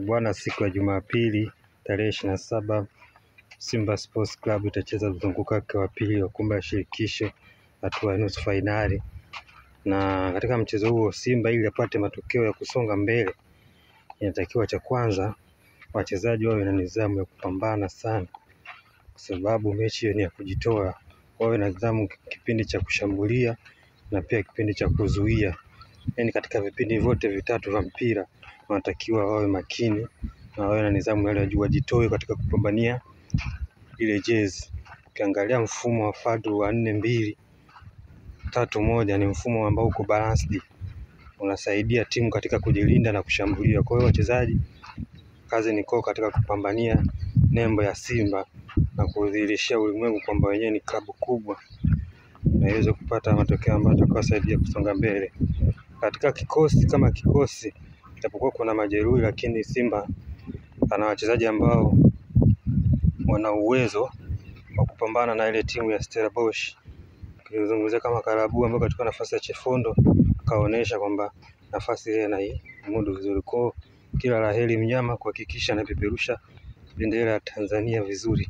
Bwana, siku ya Jumapili tarehe 27 Simba Sports Club itacheza mzunguko wake wa pili wa kombe la shirikisho hatua ya nusu fainali. Na katika mchezo huo Simba ili apate matokeo ya kusonga mbele, inatakiwa cha kwanza wachezaji wawe na nidhamu ya kupambana sana, kwa sababu mechi hiyo ni ya kujitoa. Wawe na nidhamu kipindi cha kushambulia na pia kipindi cha kuzuia. Yaani katika vipindi vyote vitatu vya mpira wanatakiwa wawe makini na wawe na nidhamu ya juu, wajitoe katika kupambania ile jezi. Ukiangalia mfumo wa Fadlu wa 4-2-3-1 ni mfumo ambao uko balanced, unasaidia timu katika kujilinda na kushambulia. Kwa hiyo wachezaji kazi ni kwao katika kupambania nembo ya Simba na kudhihirishia ulimwengu kwamba wenyewe ni klabu kubwa na iweze kupata matokeo ambayo yatakayosaidia kusonga mbele. Katika kikosi kama kikosi japokuwa kuna majeruhi, lakini Simba ana wachezaji ambao wana uwezo wa kupambana na ile timu ya Stellenbosch. Kizungumzia kama Karabu ambaye katika nafasi ya Chefondo kaonesha kwamba nafasi ile anaimudu vizuri. Kwa kila laheri mnyama kuhakikisha anapeperusha bendera ya Tanzania vizuri.